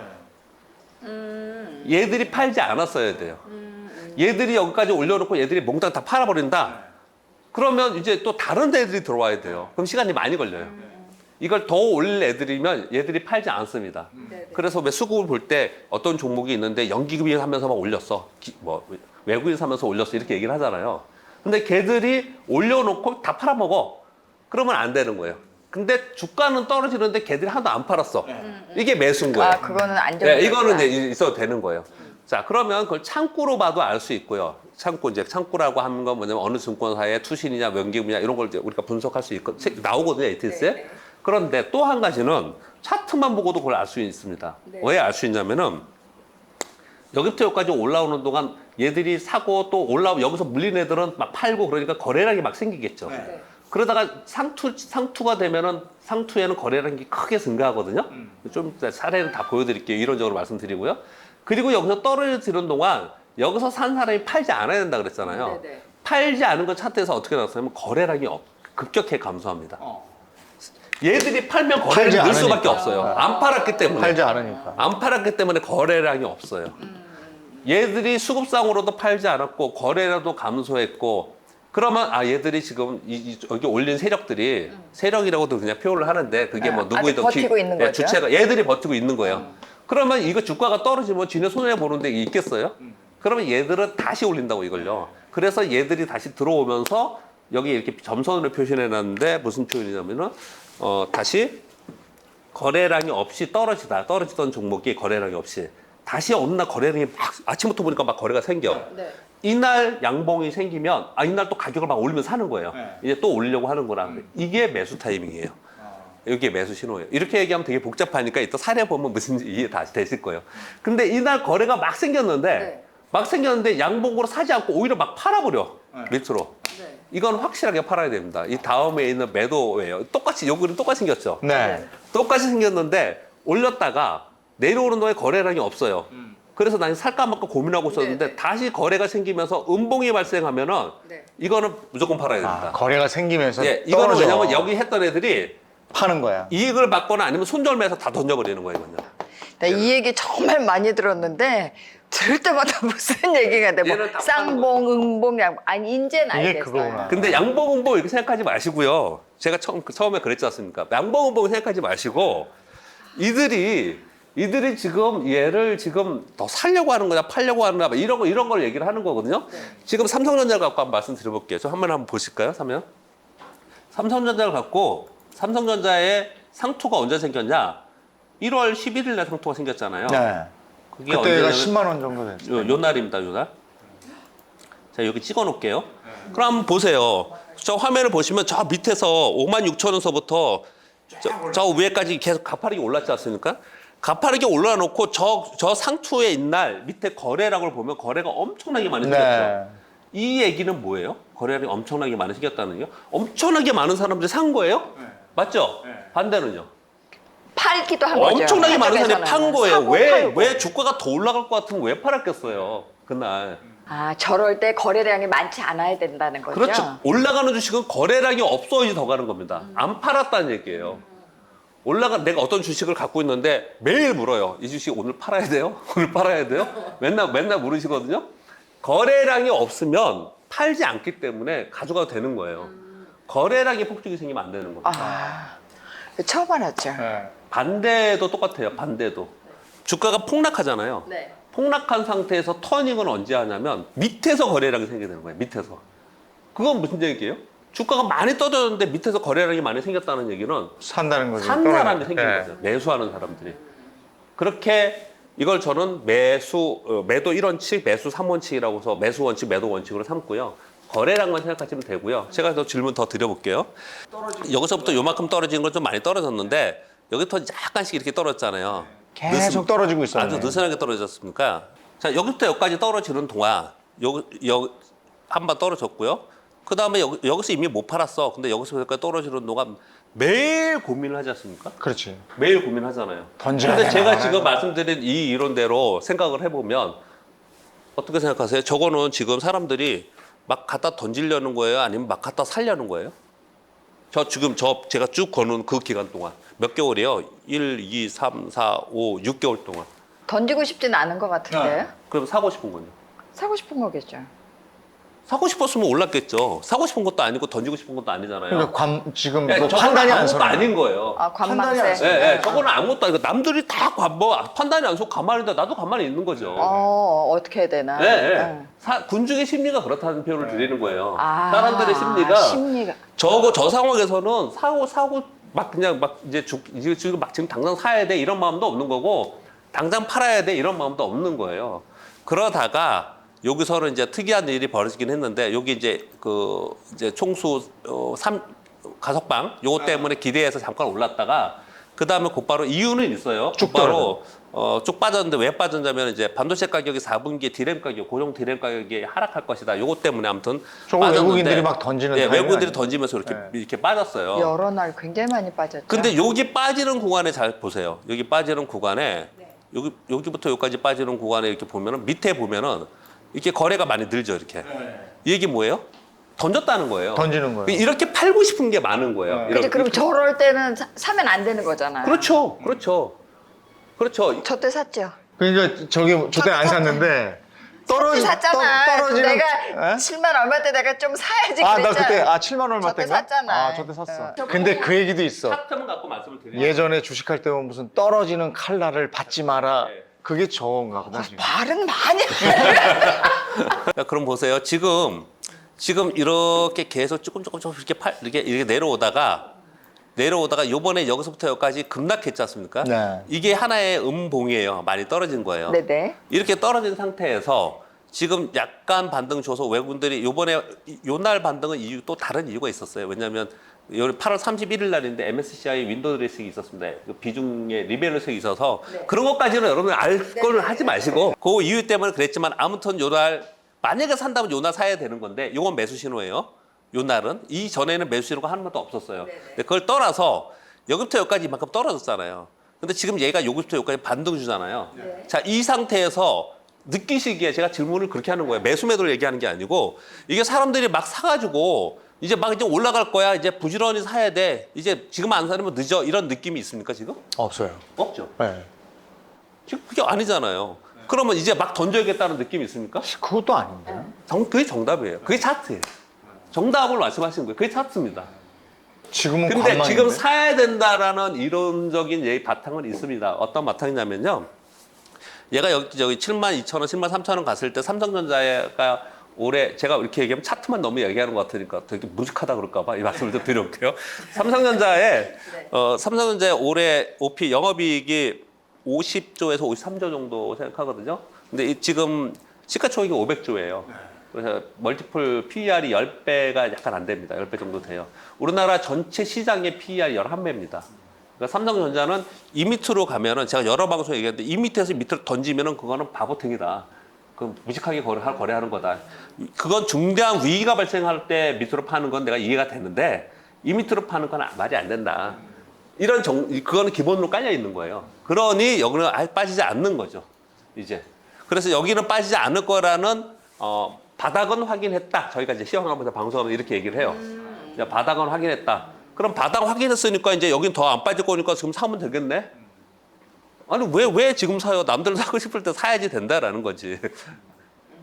얘들이 팔지 않았어야 돼요. 얘들이 여기까지 올려놓고 얘들이 몽땅 다 팔아버린다. 그러면 이제 또 다른 애들이 들어와야 돼요. 그럼 시간이 많이 걸려요. 이걸 더 올릴 애들이면 얘들이 팔지 않습니다. 그래서 왜 수급을 볼 때 어떤 종목이 있는데 연기금이 하면서 막 올렸어. 외국인 사면서 올렸어. 이렇게 얘기를 하잖아요. 근데 걔들이 올려놓고 다 팔아먹어. 그러면 안 되는 거예요. 근데 주가는 떨어지는데 걔들이 하나도 안 팔았어. 이게 매수인 거예요. 아, 그거는 안전. 이거는 이제 있어도 되는 거예요. 자, 그러면 그걸 창구로 봐도 알 수 있고요. 창구라고 하는 건 뭐냐면 어느 증권사의 투신이냐, 연기금이냐 이런 걸 이제 우리가 분석할 수 있고 나오거든요, ATS에. 그런데 또 한 가지는 차트만 보고도 그걸 알 수 있습니다. 왜 알 수 있냐면은 여기부터 여기까지 올라오는 동안 얘들이 사고 또 여기서 물린 애들은 막 팔고 그러니까 거래량이 막 생기겠죠. 그러다가 상투가 되면은 상투에는 거래량이 크게 증가하거든요. 좀 이따 사례는 다 보여드릴게요. 이론적으로 말씀드리고요. 그리고 여기서 떨어지는 동안 여기서 산 사람이 팔지 않아야 된다 그랬잖아요. 팔지 않은 건 차트에서 어떻게 나왔냐면 거래량이 급격히 감소합니다. 얘들이 팔면 거래량이 늘 수밖에 없어요. 안 팔았기 때문에. 팔지 않으니까. 안 팔았기 때문에 거래량이 없어요. 얘들이 수급상으로도 팔지 않았고 거래량도 감소했고 그러면 얘들이 지금 여기 올린 세력이라고도 그냥 표현을 하는데 그게 뭐 누구에도 버티고 있는 거죠. 주체가 얘들이 버티고 있는 거예요. 그러면 이거 주가가 떨어지면 지네 손해 보는 데 있겠어요? 그러면 얘들은 다시 올린다고 이걸요. 그래서 얘들이 다시 들어오면서 여기 이렇게 점선으로 표시해 놨는데 무슨 표현이냐면은 다시 거래량이 없이 떨어지던 종목이 거래량이 없이 다시 어느 날 거래량이 막 아침부터 보니까 막 거래가 생겨. 네. 이날 양봉이 생기면 이날 또 가격을 막 올리면서 사는 거예요. 네. 이제 또 올리려고 하는구나. 이게 매수 타이밍이에요. 이게 매수 신호예요. 이렇게 얘기하면 되게 복잡하니까 이따 사례 보면 무슨 이해 다시 되실 거예요. 근데 이날 거래가 막 생겼는데 네. 막 생겼는데 양봉으로 사지 않고 오히려 막 팔아버려. 밑으로. 네. 이건 확실하게 팔아야 됩니다. 이 다음에 있는 매도예요. 똑같이 요구는 똑같이 생겼죠. 네. 똑같이 생겼는데 올렸다가 내려오는 동안 거래량이 없어요. 그래서 난 살까 말까 고민하고 있었는데 네, 네. 다시 거래가 생기면서 음봉이 발생하면은 네. 이거는 무조건 팔아야 됩니다. 거래가 생기면서 예, 이거는 떨어져. 왜냐면 여기 했던 애들이 파는 거야. 이익을 받거나 아니면 손절매해서 다 던져버리는 거예요, 이거는. 이 얘기 정말 많이 들었는데 들을 때마다 무슨 얘기가 돼? 뭐 얘는 다 쌍봉, 응봉, 양봉. 아니 이제는 이게 알겠어요. 그거구나. 근데 양봉, 음봉 이렇게 생각하지 마시고요. 제가 처음에 그랬지 않습니까? 양봉, 음봉 생각하지 마시고 이들이 지금 얘를 지금 더 살려고 하는 거냐, 팔려고 하는 거냐, 이런 걸 얘기를 하는 거거든요. 지금 삼성전자를 갖고 한번 말씀드려볼게요. 저 한번 보실까요, 삼성전자를 갖고 삼성전자의 상투가 언제 생겼냐? 1월 11일 날 상투가 생겼잖아요. 네. 그게 그때가 언제냐면 10만 원 정도 됐어요. 요 날입니다, 요 날. 자, 여기 찍어 놓을게요. 그럼 한번 보세요. 저 화면을 보시면 저 밑에서 56,000원서부터 저 위에까지 계속 가파르게 올랐지 않습니까? 가파르게 올라놓고 저 상투에 있날 밑에 거래량을 보면 거래가 엄청나게 많이 생겼죠. 네. 이 얘기는 뭐예요? 거래량이 엄청나게 많이 생겼다는 게 엄청나게 많은 사람들이 산 거예요? 맞죠? 반대는요? 팔기도 한 거죠. 엄청나게 많은 사람이 한쪽에서는. 판 거예요. 사고 왜 팔고. 주가가 더 올라갈 것 같으면 왜 팔았겠어요? 그날. 아, 저럴 때 거래량이 많지 않아야 된다는 거죠. 그렇죠. 올라가는 주식은 거래량이 없어야지 더 가는 겁니다. 안 팔았다는 얘기예요. 내가 어떤 주식을 갖고 있는데 매일 물어요. 이 주식 오늘 팔아야 돼요? 오늘 팔아야 돼요? 맨날 물으시거든요. 거래량이 없으면 팔지 않기 때문에 가져가도 되는 거예요. 거래량이 폭죽이 생기면 안 되는 겁니다. 아, 처음 알았죠. 네. 반대도 똑같아요. 반대도. 주가가 폭락하잖아요. 네. 폭락한 상태에서 터닝은 언제 하냐면 밑에서 거래량이 생기게 되는 거예요. 밑에서. 그건 무슨 얘기예요? 주가가 많이 떨어졌는데 밑에서 거래량이 많이 생겼다는 얘기는 산다는 거죠. 산 사람이 생긴 네. 거죠. 매수하는 사람들이. 그렇게 이걸 저는 매도 1원칙, 매수 3원칙이라고 해서 매수 원칙, 매도 원칙으로 삼고요. 거래량만 생각하시면 되고요. 제가 더 질문 더 드려볼게요. 여기서부터 요만큼 떨어진 건 좀 많이 떨어졌는데 여기부터 약간씩 이렇게 떨어졌잖아요. 계속 떨어지고 있어요. 아주 느슨하게 떨어졌습니까? 자, 여기부터 여기까지 떨어지는 동안 여기 한 번 떨어졌고요. 그 다음에 여기서 이미 못 팔았어. 근데 여기서 여기까지 떨어지는 동안 매일 고민을 하지 않습니까? 그렇지. 매일 고민하잖아요. 던져야 근데 제가 되나? 지금 말씀드린 이 이론대로 생각을 해보면 어떻게 생각하세요? 저거는 지금 사람들이 막 갖다 던지려는 거예요? 아니면 막 갖다 살려는 거예요? 제가 쭉 거는 그 기간 동안 몇 개월이요? 1, 2, 3, 4, 5, 6개월 동안. 던지고 싶지는 않은 것 같은데요. 그럼 사고 싶은 건요? 사고 싶은 거겠죠. 사고 싶었으면 올랐겠죠. 사고 싶은 것도 아니고 던지고 싶은 것도 아니잖아요. 그러니까 지금 네, 뭐 저거는 판단이 안 아무것도 서네. 아닌 거예요. 아, 판단이 안 관망세. 서요. 네, 저거는 아무것도 아니고 남들이 다 판단이 안 서고 가만히 있는데 나도 가만히 있는 거죠. 어떻게 해야 되나. 네, 군중의 심리가 그렇다는 표현을 드리는 거예요. 아, 사람들의 심리가 저 상황에서는 사고 막 그냥 막 지금 당장 사야 돼 이런 마음도 없는 거고 당장 팔아야 돼 이런 마음도 없는 거예요. 그러다가 여기서는 이제 특이한 일이 벌어지긴 했는데 여기 이제 이제 총수 3 가석방 요거 때문에 기대해서 잠깐 올랐다가 그 다음에 곧바로 이유는 있어요. 쭉 곧바로 쭉 빠졌는데 왜 빠졌냐면 이제 반도체 가격이 4분기에 디램 가격, 고정 디램 가격이 하락할 것이다. 요거 때문에 아무튼 저거 빠졌는데 외국인들이 막 던지는 네, 타이밍 외국인들이 아니에요? 던지면서 이렇게 빠졌어요. 여러 날 굉장히 많이 빠졌죠. 근데 여기 빠지는 구간에 잘 보세요. 여기 빠지는 구간에 여기부터 여기까지 빠지는 구간에 이렇게 보면은 밑에 보면은 이렇게 거래가 많이 늘죠. 이렇게. 이 얘기 뭐예요? 던졌다는 거예요. 던지는 거예요. 이렇게 팔고 싶은 게 많은 거예요. 네. 그치, 그럼 저럴 때는 사면 안 되는 거잖아요. 그렇죠. 저 때 샀죠. 그러니까 저때 안 샀는데 샀잖아. 떨어지는 내가 에? 7만 얼마 때 내가 좀 사야지 나 그랬잖아. 그때 7만 얼마 저때 때인가? 샀잖아. 저때 샀어. 어. 근데 그 얘기도 있어. 삭점을 갖고 말씀을 드려요. 예전에 주식할 때 보면 무슨 떨어지는 칼날을 받지 마라. 네. 그게 저건가 보다 지금. 말은 많이 자, 그럼 보세요. 지금 이렇게 계속 조금 이렇게 내려오다가 내려오다가 요번에 여기서부터 여기까지 급락했지 않습니까? 네. 이게 하나의 음봉이에요. 많이 떨어진 거예요. 네네. 이렇게 떨어진 상태에서 지금 약간 반등 줘서 외국인들이 요번에 요날 반등은 이유 또 다른 이유가 있었어요. 왜냐하면 8월 31일 날인데 MSCI 윈도우 드레싱이 있었습니다. 그 비중의 리밸런스가 있어서 그런 것까지는 여러분 알 걸 하지 마시고 그 이유 때문에 그랬지만 아무튼 요날 만약에 산다면 요날 사야 되는 건데 요건 매수 신호예요. 요날은 이 전에는 매수 신호가 한 번도 없었어요. 근데 그걸 떠나서 여기부터 여기까지 이만큼 떨어졌잖아요. 근데 지금 얘가 여기부터 여기까지 반등 주잖아요. 자, 이 상태에서 느끼시기에 제가 질문을 그렇게 하는 거예요. 매수 매도를 얘기하는 게 아니고 이게 사람들이 막 사가지고 이제 막 이제 올라갈 거야. 이제 부지런히 사야 돼. 이제 지금 안 사면 늦어. 이런 느낌이 있습니까 지금? 없어요. 없죠. 네. 지금 그게 아니잖아요. 그러면 이제 막 던져야겠다는 느낌이 있습니까? 그것도 아닌데. 그게 정답이에요. 그게 차트예요. 정답을 말씀하시는 거예요. 그게 차트입니다. 지금은 근데 관망인데. 지금 사야 된다라는 이론적인 얘기 바탕은 있습니다. 어떤 바탕이냐면요. 얘가 여기 72,000원, 103,000원 갔을 때 삼성전자가 올해 제가 이렇게 얘기하면 차트만 너무 얘기하는 것 같으니까 되게 무식하다 그럴까 봐 이 말씀을 좀 드려볼게요. 삼성전자의 올해 OP 영업이익이 50조에서 53조 정도 생각하거든요. 근데 지금 시가총액이 500조예요. 그래서 멀티플 PER이 10배가 약간 안 됩니다. 10배 정도 돼요. 우리나라 전체 시장의 PER이 11배입니다. 그러니까 삼성전자는 이 밑으로 가면은 제가 여러 방송에 얘기했는데 이 밑에서 밑으로 던지면은 그거는 바보탱이다. 그 무식하게 거래하는 거다. 그건 중대한 위기가 발생할 때 밑으로 파는 건 내가 이해가 되는데 이 밑으로 파는 건 말이 안 된다. 그거는 기본으로 깔려 있는 거예요. 그러니 여기는 아예 빠지지 않는 거죠. 이제. 그래서 여기는 빠지지 않을 거라는 바닥은 확인했다. 저희가 이제 시황하면서 방송하면서 이렇게 얘기를 해요. 바닥은 확인했다. 그럼 바닥 확인했으니까 이제 여긴 더 안 빠질 거니까 지금 사면 되겠네? 아니, 왜 지금 사요? 남들 사고 싶을 때 사야지 된다라는 거지.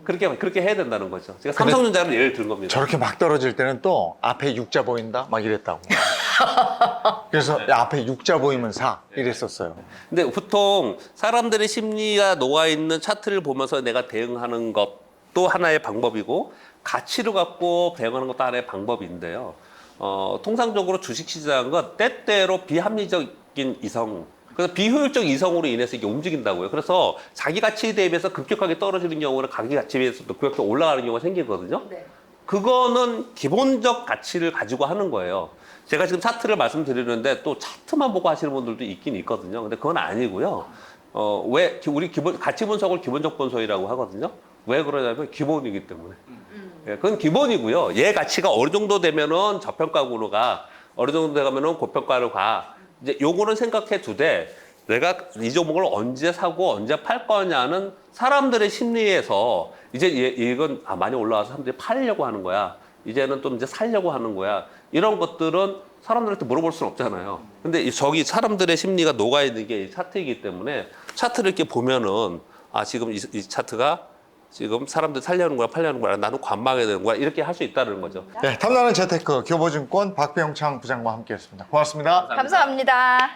그렇게 해야 된다는 거죠. 제가 삼성전자를 예를 든 겁니다. 저렇게 막 떨어질 때는 또 앞에 육자 보인다? 막 이랬다고. 그래서 야, 앞에 육자 보이면 사. 이랬었어요. 근데 보통 사람들의 심리가 녹아있는 차트를 보면서 내가 대응하는 것도 하나의 방법이고 가치를 갖고 대응하는 것도 하나의 방법인데요. 통상적으로 주식시장은 때때로 비합리적인 이성, 그래서 비효율적 이성으로 인해서 이게 움직인다고요. 그래서 자기 가치에 대비해서 급격하게 떨어지는 경우는 자기 가치에 비해서 또 급격하게 올라가는 경우가 생기거든요. 그거는 기본적 가치를 가지고 하는 거예요. 제가 지금 차트를 말씀드리는데 또 차트만 보고 하시는 분들도 있긴 있거든요. 근데 그건 아니고요. 우리 가치 분석을 기본적 분석이라고 하거든요. 왜 그러냐면 기본이기 때문에. 예, 그건 기본이고요. 얘 가치가 어느 정도 되면은 저평가구로 가, 어느 정도 되면은 고평가로 가. 이제 요거는 생각해 두되 내가 이 종목을 언제 사고 언제 팔 거냐는 사람들의 심리에서 이제 이건 많이 올라와서 사람들이 팔려고 하는 거야. 이제는 또 이제 살려고 하는 거야. 이런 것들은 사람들한테 물어볼 수는 없잖아요. 근데 저기 사람들의 심리가 녹아 있는 게 이 차트이기 때문에 차트를 이렇게 보면은 지금 이 차트가 지금 사람들 살려는 거야, 팔려는 거야, 나는 관망해야 되는 거야, 이렇게 할 수 있다는 거죠. 네, 탐나는 재테크 교보증권 박병창 부장과 함께했습니다. 고맙습니다. 감사합니다.